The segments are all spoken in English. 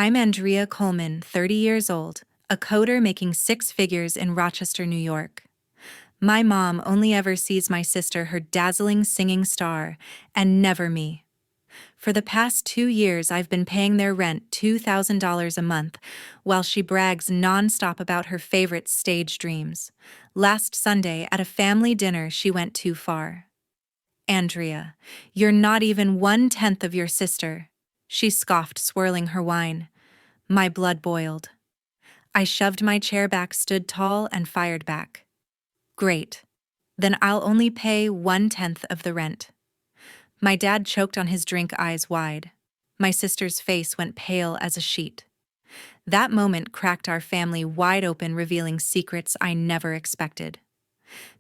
I'm Andrea Coleman, 30 years old, a coder making six figures in Rochester, New York. My mom only ever sees my sister, her dazzling singing star, and never me. For the past 2 years, I've been paying their rent $2,000 a month, while she brags nonstop about her favorite stage dreams. Last Sunday, at a family dinner, she went too far. Andrea, you're not even 1/10 of your sister, she scoffed, swirling her wine. My blood boiled. I shoved my chair back, stood tall, and fired back. Great. Then I'll only pay 1/10 of the rent. My dad choked on his drink, eyes wide. My sister's face went pale as a sheet. That moment cracked our family wide open, revealing secrets I never expected.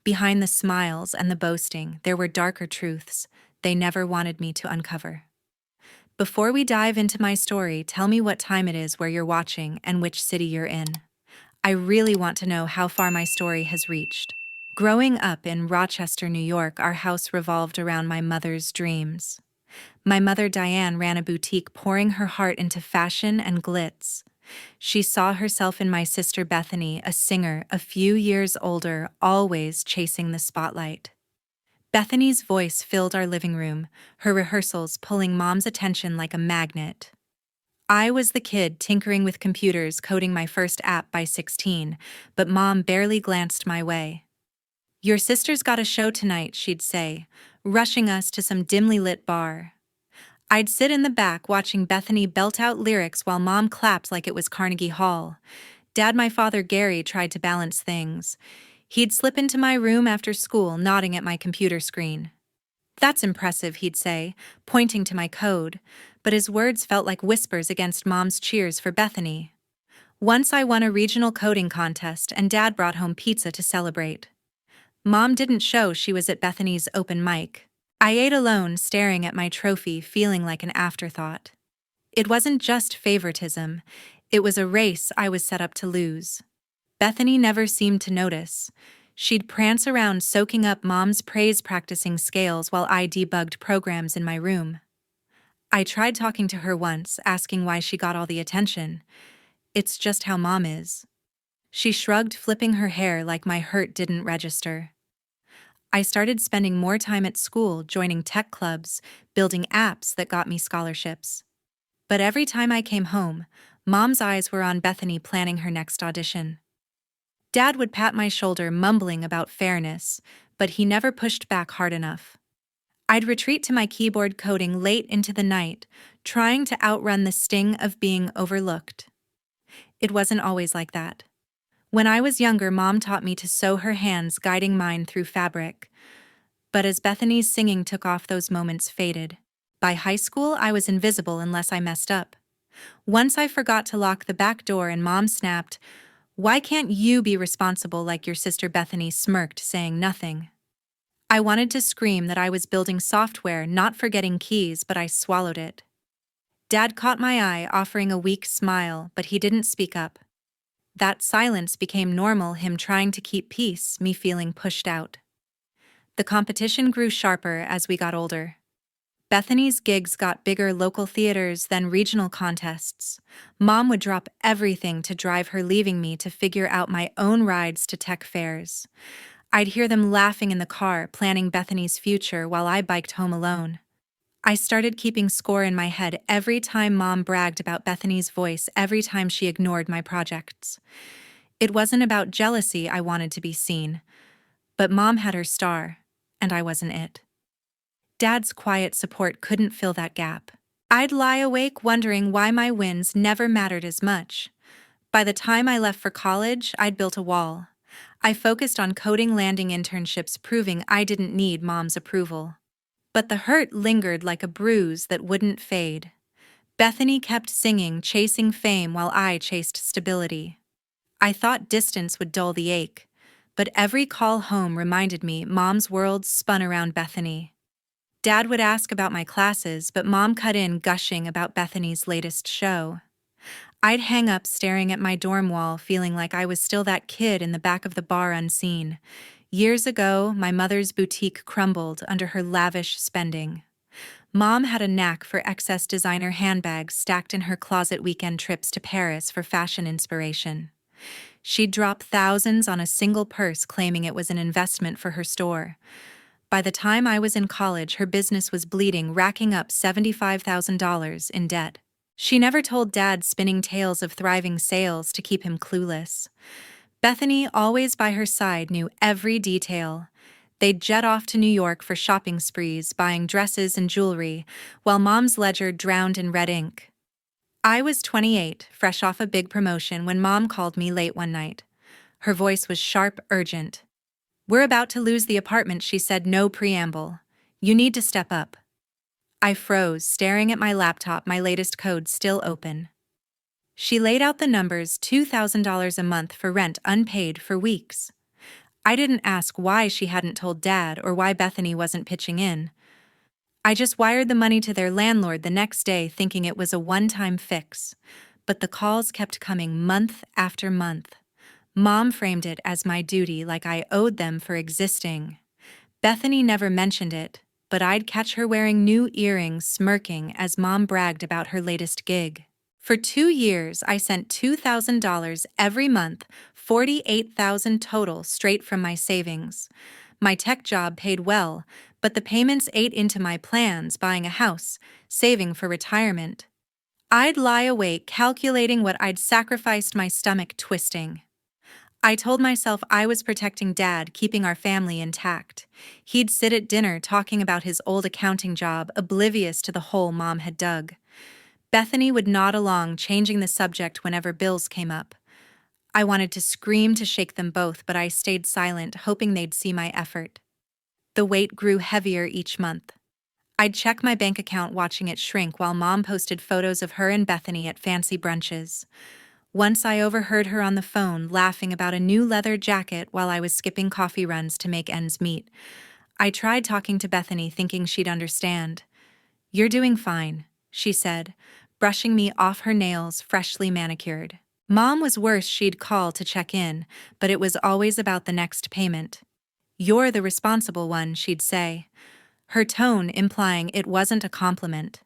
Behind the smiles and the boasting, there were darker truths they never wanted me to uncover. Before we dive into my story, tell me what time it is, where you're watching, and which city you're in. I really want to know how far my story has reached. Growing up in Rochester, New York, our house revolved around my mother's dreams. My mother, Diane, ran a boutique, pouring her heart into fashion and glitz. She saw herself in my sister Bethany, a singer, a few years older, always chasing the spotlight. Bethany's voice filled our living room, her rehearsals pulling Mom's attention like a magnet. I was the kid tinkering with computers, coding my first app by 16, but Mom barely glanced my way. "Your sister's got a show tonight," she'd say, rushing us to some dimly lit bar. I'd sit in the back watching Bethany belt out lyrics while Mom clapped like it was Carnegie Hall. Dad, my father Gary, tried to balance things. He'd slip into my room after school, nodding at my computer screen. "That's impressive," he'd say, pointing to my code, but his words felt like whispers against Mom's cheers for Bethany. Once I won a regional coding contest, and Dad brought home pizza to celebrate. Mom didn't show she was at Bethany's open mic. I ate alone, staring at my trophy, feeling like an afterthought. It wasn't just favoritism, it was a race I was set up to lose. Bethany never seemed to notice. She'd prance around soaking up Mom's praise, practicing scales while I debugged programs in my room. I tried talking to her once, asking why she got all the attention. "It's just how Mom is." She shrugged, flipping her hair like my hurt didn't register. I started spending more time at school, joining tech clubs, building apps that got me scholarships. But every time I came home, Mom's eyes were on Bethany, planning her next audition. Dad would pat my shoulder, mumbling about fairness, but he never pushed back hard enough. I'd retreat to my keyboard, coding late into the night, trying to outrun the sting of being overlooked. It wasn't always like that. When I was younger, Mom taught me to sew, her hands guiding mine through fabric. But as Bethany's singing took off, those moments faded. By high school, I was invisible unless I messed up. Once I forgot to lock the back door and Mom snapped, "Why can't you be responsible like your sister?" Bethany smirked, saying nothing. I wanted to scream that I was building software, not forgetting keys, but I swallowed it. Dad caught my eye, offering a weak smile, but he didn't speak up. That silence became normal, him trying to keep peace, me feeling pushed out. The competition grew sharper as we got older. Bethany's gigs got bigger, local theaters, then regional contests. Mom would drop everything to drive her, leaving me to figure out my own rides to tech fairs. I'd hear them laughing in the car, planning Bethany's future while I biked home alone. I started keeping score in my head every time Mom bragged about Bethany's voice, every time she ignored my projects. It wasn't about jealousy, I wanted to be seen. But Mom had her star, and I wasn't it. Dad's quiet support couldn't fill that gap. I'd lie awake wondering why my wins never mattered as much. By the time I left for college, I'd built a wall. I focused on coding, landing internships, proving I didn't need Mom's approval. But the hurt lingered like a bruise that wouldn't fade. Bethany kept singing, chasing fame while I chased stability. I thought distance would dull the ache, but every call home reminded me Mom's world spun around Bethany. Dad would ask about my classes, but Mom cut in, gushing about Bethany's latest show. I'd hang up, staring at my dorm wall, feeling like I was still that kid in the back of the bar, unseen. Years ago, my mother's boutique crumbled under her lavish spending. Mom had a knack for excess designer handbags stacked in her closet weekend trips to Paris for fashion inspiration. She'd drop thousands on a single purse claiming it was an investment for her store. By the time I was in college, her business was bleeding, racking up $75,000 in debt. She never told Dad spinning tales of thriving sales to keep him clueless. Bethany, always by her side, knew every detail. They'd jet off to New York for shopping sprees, buying dresses and jewelry, while Mom's ledger drowned in red ink. I was 28, fresh off a big promotion, when Mom called me late one night. Her voice was sharp, urgent. "We're about to lose the apartment," she said, no preamble. "You need to step up." I froze, staring at my laptop, my latest code still open. She laid out the numbers: $2,000 a month for rent unpaid for weeks. I didn't ask why she hadn't told Dad or why Bethany wasn't pitching in. I just wired the money to their landlord the next day, thinking it was a one-time fix. But the calls kept coming month after month. Mom framed it as my duty, like I owed them for existing. Bethany never mentioned it, but I'd catch her wearing new earrings, smirking as Mom bragged about her latest gig. For 2 years, I sent $2,000 every month, $48,000 total, straight from my savings. My tech job paid well, but the payments ate into my plans: buying a house, saving for retirement. I'd lie awake calculating what I'd sacrificed, my stomach twisting. I told myself I was protecting Dad, keeping our family intact. He'd sit at dinner talking about his old accounting job, oblivious to the hole Mom had dug. Bethany would nod along, changing the subject whenever bills came up. I wanted to scream to shake them both, but I stayed silent, hoping they'd see my effort. The weight grew heavier each month. I'd check my bank account, watching it shrink, while Mom posted photos of her and Bethany at fancy brunches. Once I overheard her on the phone laughing about a new leather jacket while I was skipping coffee runs to make ends meet. I tried talking to Bethany, thinking she'd understand. "You're doing fine," she said, brushing me off her nails, freshly manicured. Mom was worse. She'd call to check in, but it was always about the next payment. "You're the responsible one," she'd say, her tone implying it wasn't a compliment.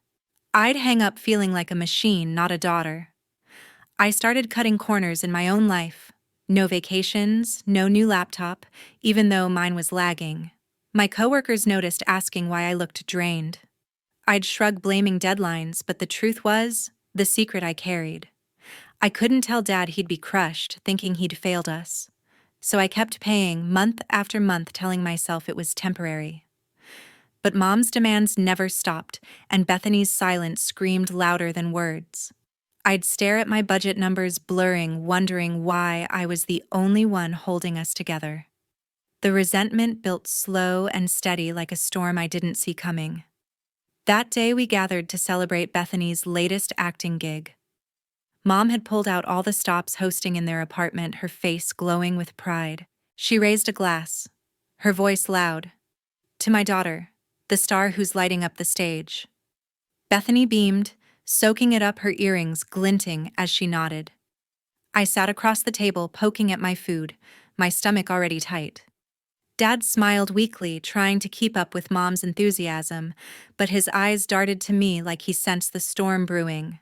I'd hang up feeling like a machine, not a daughter. I started cutting corners in my own life. No vacations, no new laptop, even though mine was lagging. My coworkers noticed, asking why I looked drained. I'd shrug, blaming deadlines, but the truth was the secret I carried. I couldn't tell Dad, he'd be crushed, thinking he'd failed us. So I kept paying month after month, telling myself it was temporary. But Mom's demands never stopped, and Bethany's silence screamed louder than words. I'd stare at my budget numbers blurring, wondering why I was the only one holding us together. The resentment built slow and steady, like a storm I didn't see coming. That day we gathered to celebrate Bethany's latest acting gig. Mom had pulled out all the stops, hosting in their apartment, her face glowing with pride. She raised a glass, her voice loud. "To my daughter, the star who's lighting up the stage." Bethany beamed, soaking it up, her earrings glinting as she nodded. I sat across the table, poking at my food, my stomach already tight. Dad smiled weakly, trying to keep up with Mom's enthusiasm, but his eyes darted to me like he sensed the storm brewing.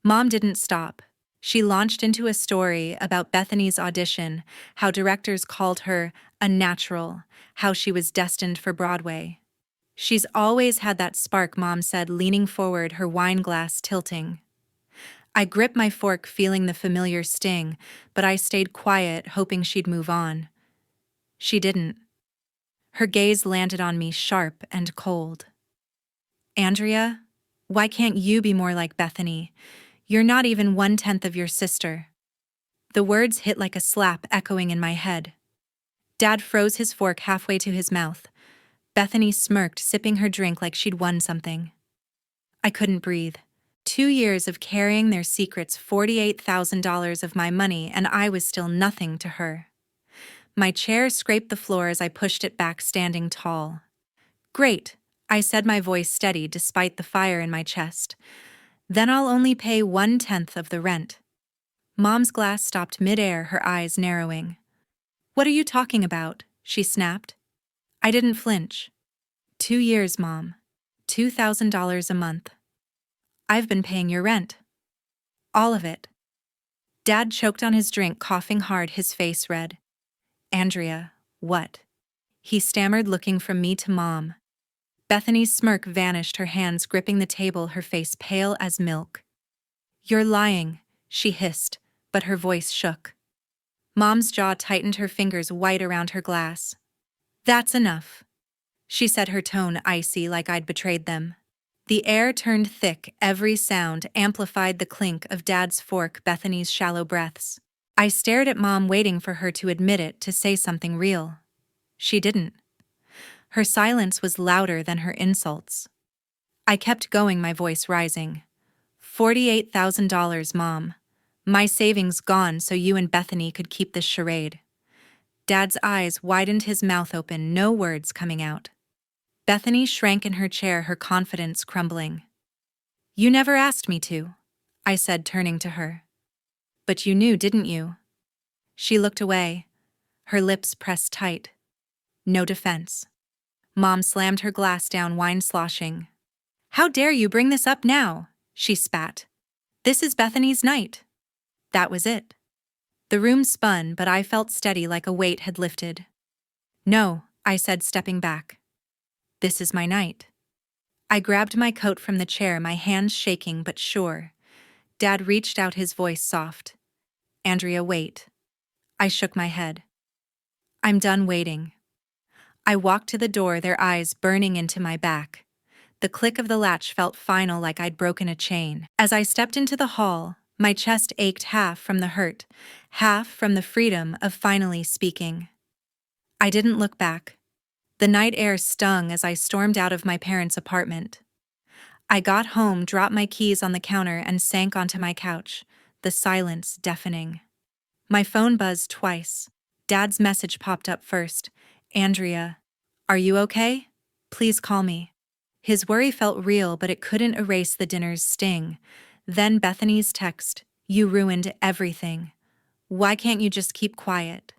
Mom didn't stop. She launched into a story about Bethany's audition, how directors called her a natural, how she was destined for Broadway. "She's always had that spark," Mom said, leaning forward, her wine glass tilting. I gripped my fork, feeling the familiar sting, but I stayed quiet, hoping she'd move on. She didn't. Her gaze landed on me, sharp and cold. "Andrea, why can't you be more like Bethany? You're not even 1/10 of your sister." The words hit like a slap, echoing in my head. Dad froze his fork halfway to his mouth. Bethany smirked, sipping her drink like she'd won something. I couldn't breathe. 2 years of carrying their secrets, $48,000 of my money, and I was still nothing to her. My chair scraped the floor as I pushed it back, standing tall. "Great," I said, my voice steady despite the fire in my chest. "Then I'll only pay 1/10 of the rent." Mom's glass stopped midair, her eyes narrowing. "What are you talking about?" she snapped. I didn't flinch. 2 years, Mom. $2,000 a month. I've been paying your rent. All of it. Dad choked on his drink, coughing hard, his face red. Andrea, what? He stammered, looking from me to Mom. Bethany's smirk vanished, her hands gripping the table, her face pale as milk. You're lying, she hissed, but her voice shook. Mom's jaw tightened, her fingers white around her glass. That's enough, she said, her tone icy, like I'd betrayed them. The air turned thick, every sound amplified the clink of Dad's fork, Bethany's shallow breaths. I stared at Mom, waiting for her to admit it, to say something real. She didn't. Her silence was louder than her insults. I kept going, my voice rising. $48,000, Mom. My savings gone so you and Bethany could keep this charade. Dad's eyes widened, his mouth open, no words coming out. Bethany shrank in her chair, her confidence crumbling. You never asked me to, I said, turning to her. But you knew, didn't you? She looked away, her lips pressed tight. No defense. Mom slammed her glass down, wine sloshing. How dare you bring this up now? She spat. This is Bethany's night. That was it. The room spun, but I felt steady, like a weight had lifted. No, I said, stepping back. This is my night. I grabbed my coat from the chair, my hands shaking but sure. Dad reached out, his voice soft. Andrea, wait. I shook my head. I'm done waiting. I walked to the door, their eyes burning into my back. The click of the latch felt final, like I'd broken a chain. As I stepped into the hall, my chest ached, half from the hurt, half from the freedom of finally speaking. I didn't look back. The night air stung as I stormed out of my parents' apartment. I got home, dropped my keys on the counter, and sank onto my couch, the silence deafening. My phone buzzed twice. Dad's message popped up first. Andrea, are you okay? Please call me. His worry felt real, but it couldn't erase the dinner's sting. Then Bethany's text, you ruined everything. Why can't you just keep quiet?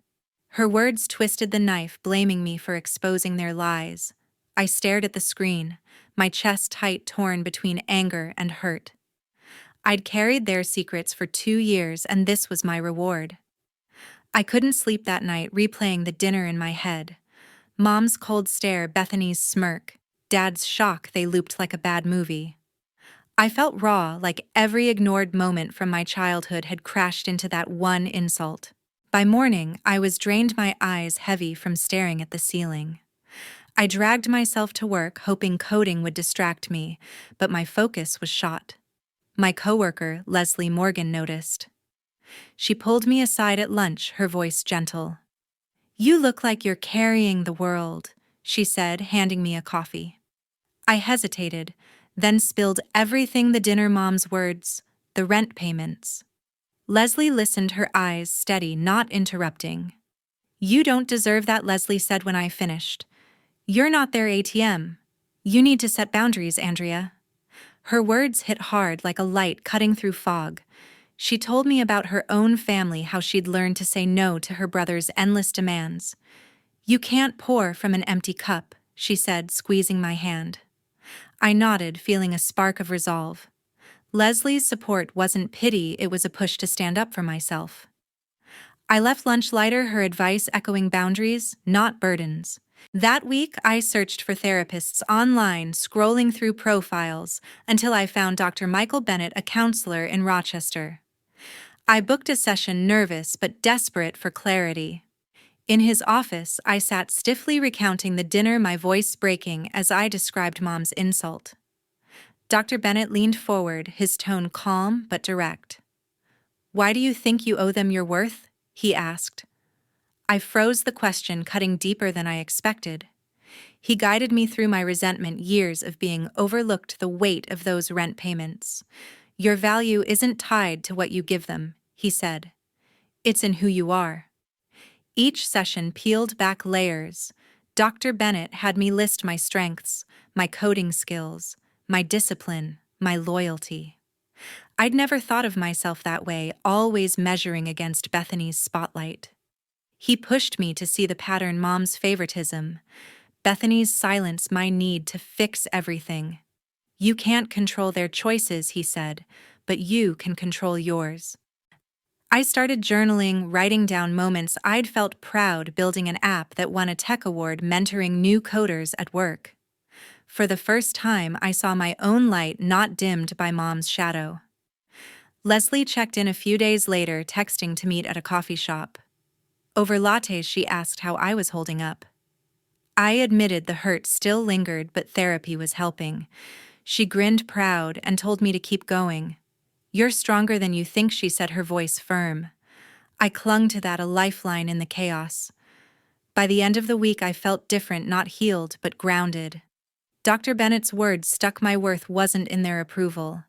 Her words twisted the knife, blaming me for exposing their lies. I stared at the screen, my chest tight, torn between anger and hurt. I'd carried their secrets for 2 years, and this was my reward. I couldn't sleep that night, replaying the dinner in my head. Mom's cold stare, Bethany's smirk, Dad's shock, they looped like a bad movie. I felt raw, like every ignored moment from my childhood had crashed into that one insult. By morning, I was drained, my eyes heavy from staring at the ceiling. I dragged myself to work, hoping coding would distract me, but my focus was shot. My coworker, Leslie Morgan, noticed. She pulled me aside at lunch, her voice gentle. You look like you're carrying the world, she said, handing me a coffee. I hesitated, then spilled everything, the dinner, Mom's words, the rent payments. Leslie listened, her eyes steady, not interrupting. You don't deserve that, Leslie said when I finished. You're not their ATM. You need to set boundaries, Andrea. Her words hit hard, like a light cutting through fog. She told me about her own family, how she'd learned to say no to her brother's endless demands. You can't pour from an empty cup, she said, squeezing my hand. I nodded, feeling a spark of resolve. Leslie's support wasn't pity, it was a push to stand up for myself. I left lunch lighter, her advice echoing boundaries, not burdens. That week, I searched for therapists online, scrolling through profiles, until I found Dr. Michael Bennett, a counselor in Rochester. I booked a session, nervous but desperate for clarity. In his office, I sat stiffly recounting the dinner, my voice breaking as I described Mom's insult. Dr. Bennett leaned forward, his tone calm but direct. Why do you think you owe them your worth? He asked. I froze, the question cutting deeper than I expected. He guided me through my resentment, years of being overlooked, the weight of those rent payments. Your value isn't tied to what you give them, he said. It's in who you are. Each session peeled back layers. Dr. Bennett had me list my strengths, my coding skills, my discipline, my loyalty. I'd never thought of myself that way, always measuring against Bethany's spotlight. He pushed me to see the pattern, Mom's favoritism, Bethany's silence, my need to fix everything. You can't control their choices, he said, but you can control yours. I started journaling, writing down moments I'd felt proud building an app that won a tech award mentoring new coders at work. For the first time, I saw my own light not dimmed by Mom's shadow. Leslie checked in a few days later, texting to meet at a coffee shop. Over lattes, she asked how I was holding up. I admitted the hurt still lingered, but therapy was helping. She grinned proud and told me to keep going. You're stronger than you think, she said, her voice firm. I clung to that, a lifeline in the chaos. By the end of the week, I felt different, not healed, but grounded. Dr. Bennett's words stuck. My worth wasn't in their approval.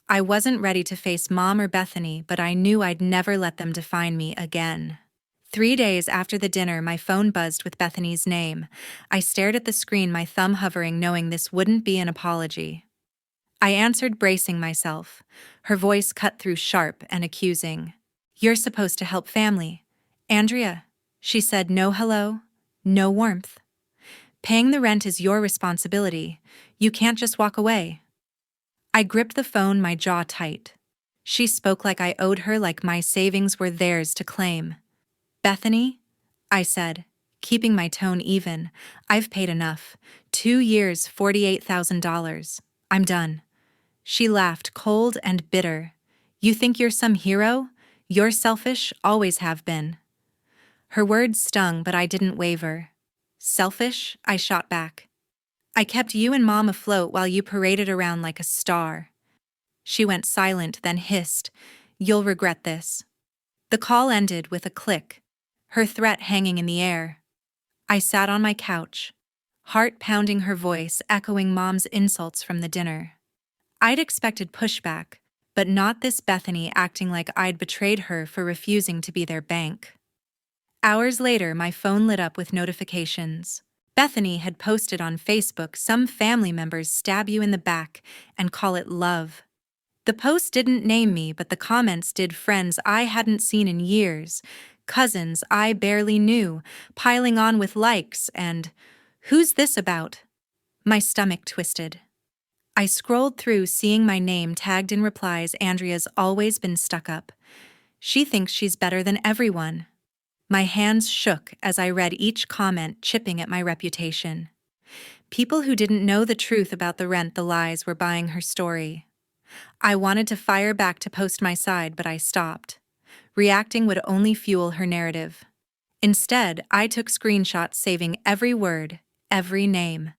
I wasn't ready to face Mom or Bethany, but I knew I'd never let them define me again. 3 days after the dinner, my phone buzzed with Bethany's name. I stared at the screen, my thumb hovering, knowing this wouldn't be an apology. I answered, bracing myself. Her voice cut through, sharp and accusing. You're supposed to help family. Andrea, she said, no hello, no warmth. Paying the rent is your responsibility. You can't just walk away. I gripped the phone, my jaw tight. She spoke like I owed her, like my savings were theirs to claim. Bethany, I said, keeping my tone even, I've paid enough. 2 years, $48,000. I'm done. She laughed, cold and bitter. You think you're some hero? You're selfish, always have been. Her words stung, but I didn't waver. Selfish? I shot back. I kept you and Mom afloat while you paraded around like a star. She went silent, then hissed, You'll regret this. The call ended with a click, her threat hanging in the air. I sat on my couch, heart pounding, her voice echoing Mom's insults from the dinner. I'd expected pushback, but not this, Bethany acting like I'd betrayed her for refusing to be their bank. Hours later, my phone lit up with notifications. Bethany had posted on Facebook, some family members stab you in the back and call it love. The post didn't name me, but the comments did. Friends I hadn't seen in years, cousins I barely knew, piling on with likes and, who's this about? My stomach twisted. I scrolled through, seeing my name tagged in replies. Andrea's always been stuck up. She thinks she's better than everyone. My hands shook as I read each comment, chipping at my reputation. People who didn't know the truth about the rent, the lies, were buying her story. I wanted to fire back, to post my side, but I stopped. Reacting would only fuel her narrative. Instead, I took screenshots, saving every word, every name.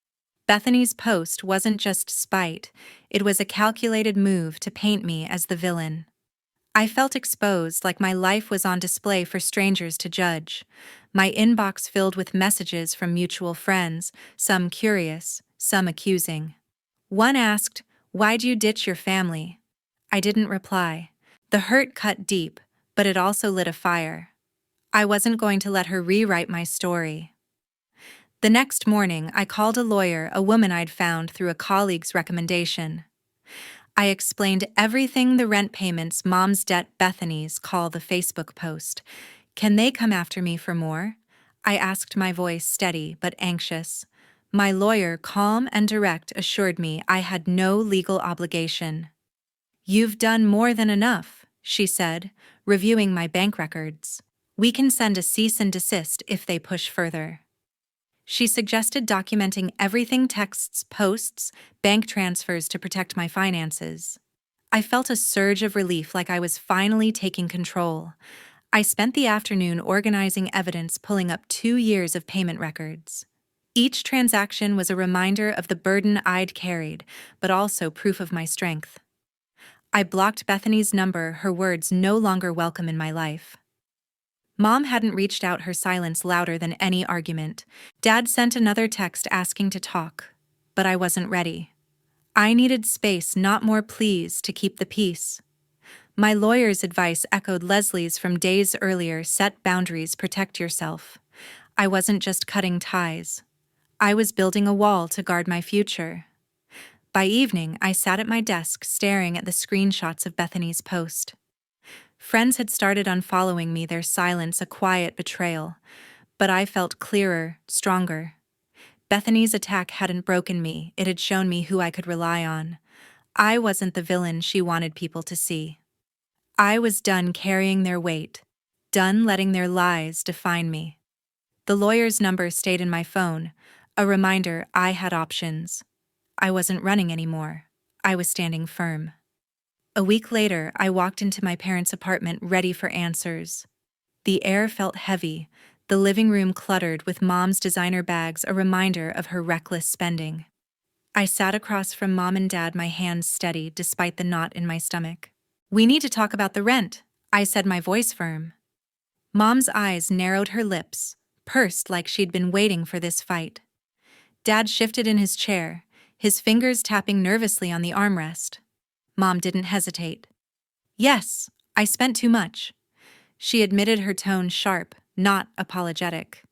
Bethany's post wasn't just spite, it was a calculated move to paint me as the villain. I felt exposed, like my life was on display for strangers to judge. My inbox filled with messages from mutual friends, some curious, some accusing. One asked, Why'd you ditch your family? I didn't reply. The hurt cut deep, but it also lit a fire. I wasn't going to let her rewrite my story. The next morning, I called a lawyer, a woman I'd found through a colleague's recommendation. I explained everything: the rent payments, Mom's debt, Bethany's call, the Facebook post. Can they come after me for more? I asked, my voice steady but anxious. My lawyer, calm and direct, assured me I had no legal obligation. You've done more than enough, she said, reviewing my bank records. We can send a cease and desist if they push further. She suggested documenting everything: texts, posts, bank transfers, to protect my finances. I felt a surge of relief, like I was finally taking control. I spent the afternoon organizing evidence, pulling up 2 years of payment records. Each transaction was a reminder of the burden I'd carried, but also proof of my strength. I blocked Bethany's number, her words no longer welcome in my life. Mom hadn't reached out, her silence louder than any argument. Dad sent another text asking to talk, but I wasn't ready. I needed space, not more pleas, to keep the peace. My lawyer's advice echoed Leslie's from days earlier: set boundaries, protect yourself. I wasn't just cutting ties. I was building a wall to guard my future. By evening, I sat at my desk, staring at the screenshots of Bethany's post. Friends had started unfollowing me, their silence a quiet betrayal, but I felt clearer, stronger. Bethany's attack hadn't broken me, it had shown me who I could rely on. I wasn't the villain she wanted people to see. I was done carrying their weight, done letting their lies define me. The lawyer's number stayed in my phone, a reminder I had options. I wasn't running anymore. I was standing firm. A week later, I walked into my parents' apartment ready for answers. The air felt heavy, the living room cluttered with Mom's designer bags, a reminder of her reckless spending. I sat across from Mom and Dad, my hands steady despite the knot in my stomach. "We need to talk about the rent," I said, my voice firm. Mom's eyes narrowed, her lips pursed like she'd been waiting for this fight. Dad shifted in his chair, his fingers tapping nervously on the armrest. Mom didn't hesitate. "Yes, I spent too much," she admitted, her tone sharp, not apologetic.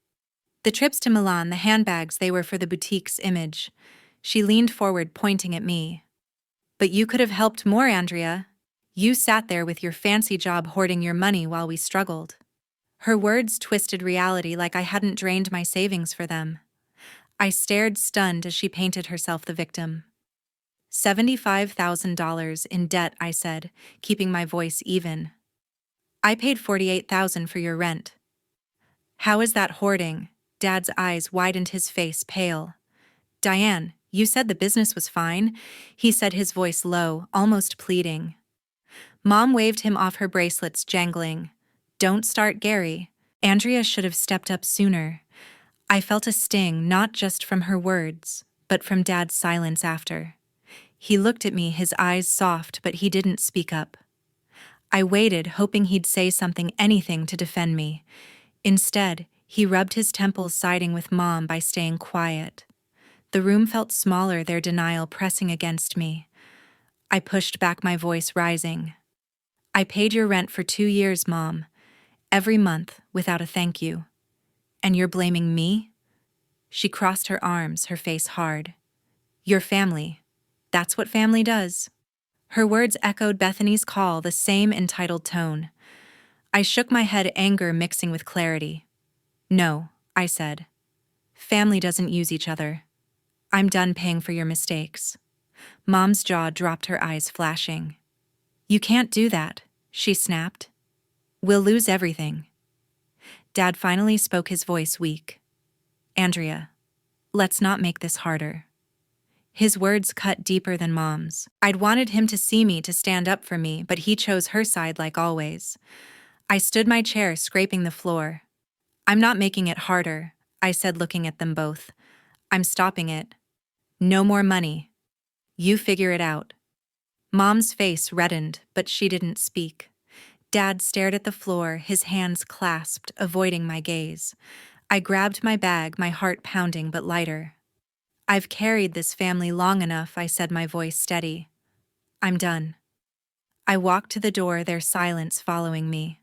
"The trips to Milan, the handbags, they were for the boutique's image." She leaned forward, pointing at me. "But you could have helped more, Andrea. You sat there with your fancy job hoarding your money while we struggled." Her words twisted reality like I hadn't drained my savings for them. I stared, stunned, as she painted herself the victim. $75,000 in debt, I said, keeping my voice even. "I paid $48,000 for your rent." "How is that hoarding?" Dad's eyes widened, his face pale. "Diane, you said the business was fine," he said, his voice low, almost pleading. Mom waved him off, her bracelets jangling. "Don't start, Gary." Andrea should have stepped up sooner. I felt a sting, not just from her words, but from Dad's silence after. He looked at me, his eyes soft, but he didn't speak up. I waited, hoping he'd say something, anything to defend me. Instead, he rubbed his temples, siding with Mom by staying quiet. The room felt smaller, their denial pressing against me. I pushed back, my voice rising. "I paid your rent for 2 years, Mom. Every month, without a thank you. And you're blaming me?" She crossed her arms, her face hard. "Your family. That's what family does." Her words echoed Bethany's call, the same entitled tone. I shook my head, anger mixing with clarity. "No," I said. "Family doesn't use each other. I'm done paying for your mistakes." Mom's jaw dropped, her eyes flashing. "You can't do that," she snapped. "We'll lose everything." Dad finally spoke, his voice weak. "Andrea, let's not make this harder." His words cut deeper than Mom's. I'd wanted him to see me, to stand up for me, but he chose her side like always. I stood my chair, scraping the floor. "I'm not making it harder," I said, looking at them both. "I'm stopping it. No more money. You figure it out." Mom's face reddened, but she didn't speak. Dad stared at the floor, his hands clasped, avoiding my gaze. I grabbed my bag, my heart pounding but lighter. "I've carried this family long enough," I said, my voice steady. "I'm done." I walked to the door, their silence following me.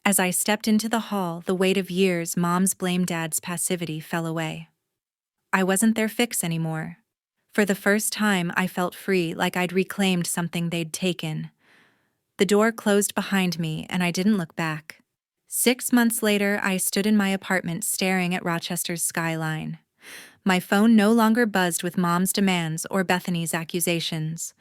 As I stepped into the hall, the weight of years, Mom's blame, Dad's passivity, fell away. I wasn't their fix anymore. For the first time, I felt free, like I'd reclaimed something they'd taken. The door closed behind me, and I didn't look back. 6 months later, I stood in my apartment, staring at Rochester's skyline. My phone no longer buzzed with Mom's demands or Bethany's accusations.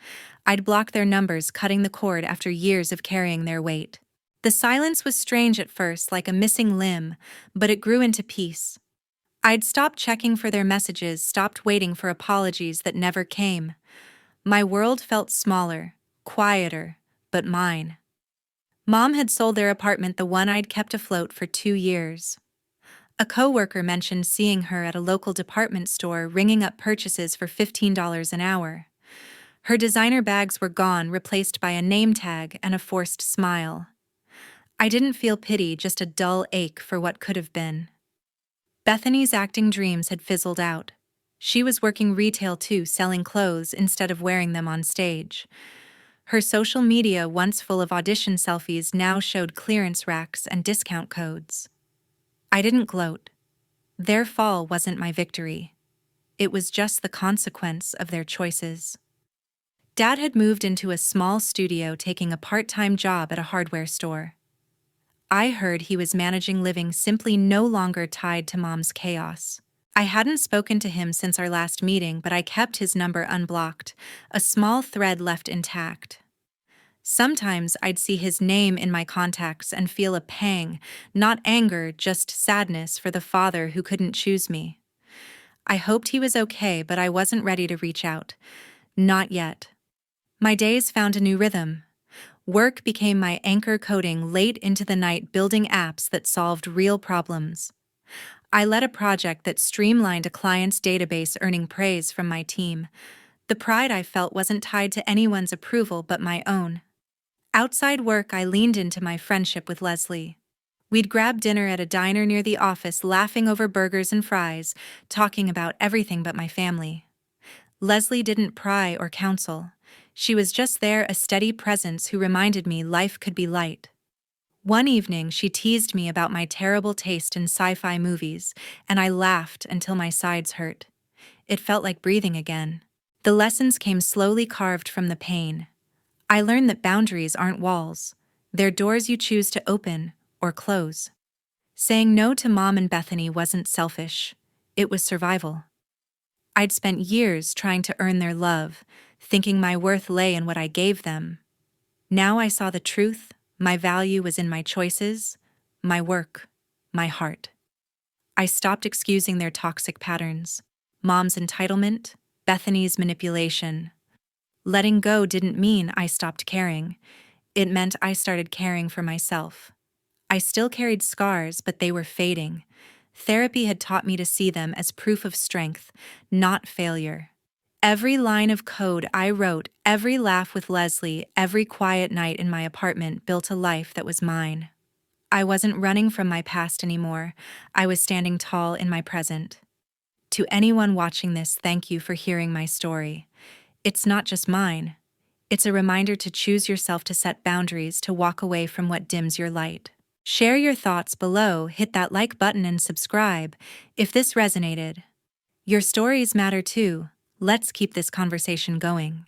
I'd blocked their numbers, cutting the cord after years of carrying their weight. The silence was strange at first, like a missing limb, but it grew into peace. I'd stopped checking for their messages, stopped waiting for apologies that never came. My world felt smaller, quieter, but mine. Mom had sold their apartment, the one I'd kept afloat for 2 years. A coworker mentioned seeing her at a local department store, ringing up purchases for $15 an hour. Her designer bags were gone, replaced by a name tag and a forced smile. I didn't feel pity, just a dull ache for what could have been. Bethany's acting dreams had fizzled out. She was working retail too, selling clothes instead of wearing them on stage. Her social media, once full of audition selfies, now showed clearance racks and discount codes. I didn't gloat. Their fall wasn't my victory. It was just the consequence of their choices. Dad had moved into a small studio, taking a part-time job at a hardware store. I heard he was managing living simply, no longer tied to Mom's chaos. I hadn't spoken to him since our last meeting, but I kept his number unblocked, a small thread left intact. Sometimes I'd see his name in my contacts and feel a pang, not anger, just sadness for the father who couldn't choose me. I hoped he was okay, but I wasn't ready to reach out. Not yet. My days found a new rhythm. Work became my anchor, coding late into the night, building apps that solved real problems. I led a project that streamlined a client's database, earning praise from my team. The pride I felt wasn't tied to anyone's approval but my own. Outside work, I leaned into my friendship with Leslie. We'd grab dinner at a diner near the office, laughing over burgers and fries, talking about everything but my family. Leslie didn't pry or counsel. She was just there, a steady presence who reminded me life could be light. One evening, she teased me about my terrible taste in sci-fi movies, and I laughed until my sides hurt. It felt like breathing again. The lessons came slowly, carved from the pain. I learned that boundaries aren't walls. They're doors you choose to open or close. Saying no to Mom and Bethany wasn't selfish. It was survival. I'd spent years trying to earn their love, thinking my worth lay in what I gave them. Now I saw the truth. My value was in my choices, my work, my heart. I stopped excusing their toxic patterns. Mom's entitlement, Bethany's manipulation. Letting go didn't mean I stopped caring. It meant I started caring for myself. I still carried scars, but they were fading. Therapy had taught me to see them as proof of strength, not failure. Every line of code I wrote, every laugh with Leslie, every quiet night in my apartment built a life that was mine. I wasn't running from my past anymore. I was standing tall in my present. To anyone watching this, thank you for hearing my story. It's not just mine. It's a reminder to choose yourself, to set boundaries, to walk away from what dims your light. Share your thoughts below, hit that like button and subscribe if this resonated. Your stories matter too. Let's keep this conversation going.